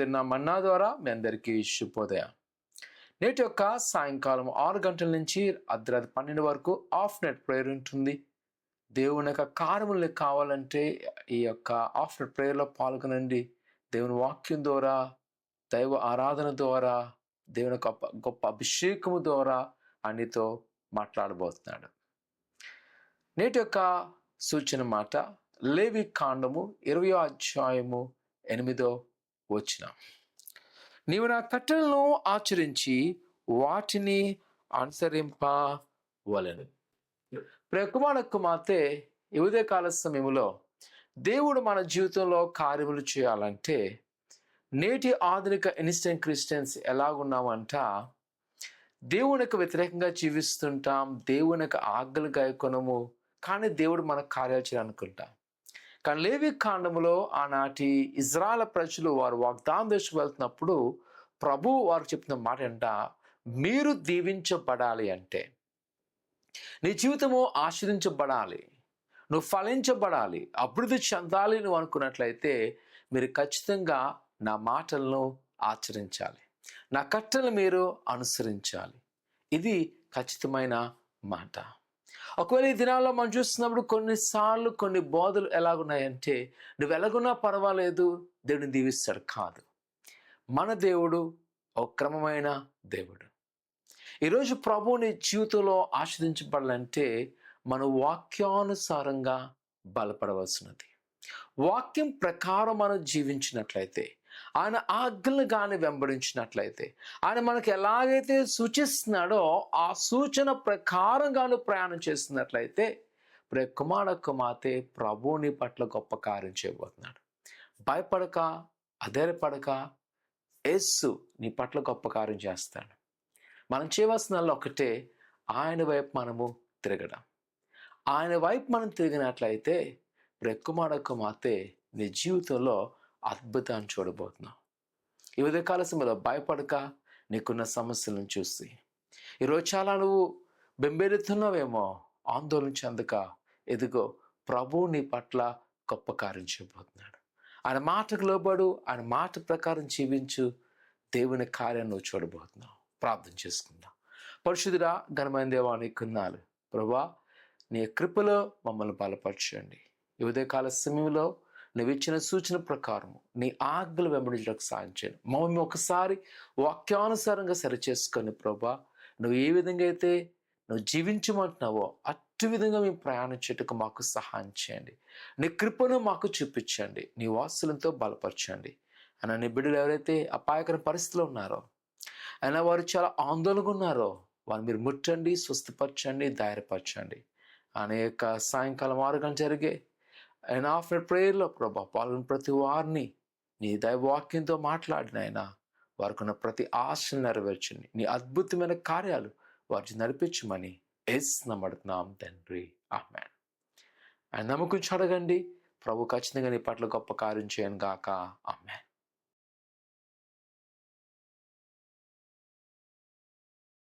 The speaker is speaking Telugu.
అనుదిన మన్నా ద్వారా మీ అందరికీ శుభోదయం. నేటి యొక్క సాయంకాలం 6 గంటల నుంచి అర్ధరాత్రి 12 వరకు ఆఫ్ నెట్ ప్రేయర్ ఉంటుంది. దేవుని యొక్క కార్యములు కావాలంటే ఈ యొక్క ఆఫ్ నెట్ ప్రేయర్లో పాల్గొనండి. దేవుని వాక్యం ద్వారా, దైవ ఆరాధన ద్వారా, దేవుని యొక్క గొప్ప అభిషేకము ద్వారా అన్నితో మాట్లాడబోతున్నాడు. నేటి యొక్క సూచన మాట లేవి కాండము 20వ అధ్యాయము 8వ వచనం. నీవు నా కట్టలను ఆచరించి వాటిని అనుసరింపవలెను. ప్రియకుమార కుమార్తె, ఈ ఉదయకాల సమయంలో దేవుడు మన జీవితంలో కార్యములు చేయాలంటే నేటి ఆధునిక ఇన్స్టెంట్ క్రిస్టియన్స్ ఎలాగున్నామంట, దేవునికి వ్యతిరేకంగా జీవిస్తుంటాం, దేవునికి ఆజ్ఞలు గాయకొనము, కానీ దేవుడు మన కార్యాలు చేయాలనుకుంటాం. కానీ లేవి కాండములో ఆనాటి ఇజ్రాయెల్ ప్రజలు వారు వాగ్దాన దేశం వెళ్తున్నప్పుడు ప్రభు వారు చెప్పిన మాట అంట, మీరు దీవించబడాలి అంటే, నీ జీవితము ఆశీర్వించబడాలి, నువ్వు ఫలించబడాలి, అభివృద్ధి చెందాలి నువ్వు అనుకున్నట్లయితే మీరు ఖచ్చితంగా నా మాటలను ఆచరించాలి, నా కట్టలను మీరు అనుసరించాలి. ఇది ఖచ్చితమైన మాట. ఒకవేళ ఈ దినాల్లో మనం చూస్తున్నప్పుడు కొన్నిసార్లు కొన్ని బోధలు ఎలాగున్నాయంటే, నువ్వు ఎలాగున్నా పర్వాలేదు, దేవుడిని దీవిస్తాడు. కాదు, మన దేవుడు ఒక క్రమమైన దేవుడు. ఈరోజు ప్రభువుని జీవితంలో ఆస్వాదించబడాలంటే మన వాక్యానుసారంగా బలపడవలసినది. వాక్యం ప్రకారం మనం జీవించినట్లయితే, ఆయన ఆజ్ఞలు కానీ వెంబడించినట్లయితే, ఆయన మనకు ఎలాగైతే సూచిస్తున్నాడో ఆ సూచన ప్రకారంగాను ప్రయాణం చేస్తున్నట్లయితే కుమార కుమార్తె ప్రభువుని పట్ల గొప్ప కార్యం చేయబోతున్నాడు. భయపడక, అధైర్యపడక, యేసు నీ పట్ల గొప్ప కార్యం చేస్తాడు. మనం చేయవలసిన ఒకటే, ఆయన వైపు మనము తిరగడం. ఆయన వైపు మనం తిరిగినట్లయితే కుమార కుమార్తె నీ జీవితంలో అద్భుతాన్ని చూడబోతున్నావు. ఈ ఉదయకాల సమయంలో భయపడక, నీకున్న సమస్యలను చూసి ఈరోజు చాలా నువ్వు బెంబేలుతున్నావేమో, ఆందోళన చెందక, ఎదుగో ప్రభువు నీ పట్ల గొప్ప కార్యం చేయబోతున్నాడు. ఆయన మాటకు లోబడు, ఆయన మాట ప్రకారం జీవించు, దేవుని కార్యాన్ని నువ్వు చూడబోతున్నావు. ప్రార్థన చేసుకుందాం. పరిశుద్ధుడా, ఘనమైన దేవా, నీకు వందనాలు. ప్రభువా, నీ కృపలో మమ్మల్ని బలపరచండి. ఈ ఉదయకాల సమయంలో నువ్వు ఇచ్చిన సూచన ప్రకారం నీ ఆజ్ఞలు వెంబడించడానికి సాయం చేయండి. మమ్మల్ని ఒకసారి వాక్యానుసారంగా సరిచేసుకొని ప్రభా, నువ్వు ఏ విధంగా అయితే నువ్వు జీవించమంటున్నావో అటు విధంగా మేము ప్రయాణించేట్టుకు మాకు సహాయం చేయండి. నీ కృపను మాకు చూపించండి, నీ వాత్సల్యంతో బలపరచండి. అయినా నీ బిడ్డలు ఎవరైతే అపాయకర పరిస్థితిలో ఉన్నారో, అయినా వారు చాలా ఆందోళనగా ఉన్నారో, వారిని మీరు ముట్టండి, స్వస్థపరచండి, ధైర్యపరచండి. అనేక సాయంకాలం 6 గంటలు జరిగే అండ్ ఆఫ్టర్ ప్రేయర్లో ప్రభా పాల్గొని ప్రతి వారిని నీ దైవవాక్యంతో మాట్లాడిన ఆయన వారికి ప్రతి ఆశను నెరవేర్చండి. నీ అద్భుతమైన కార్యాలు వారిని నడిపించమని నమ్మడుతున్నాం తండ్రి, ఆమేన్. ఆయన నమ్మకం అడగండి, ప్రభు ఖచ్చితంగా నీ పట్ల గొప్ప కార్యం చేయను గాక, ఆమేన్.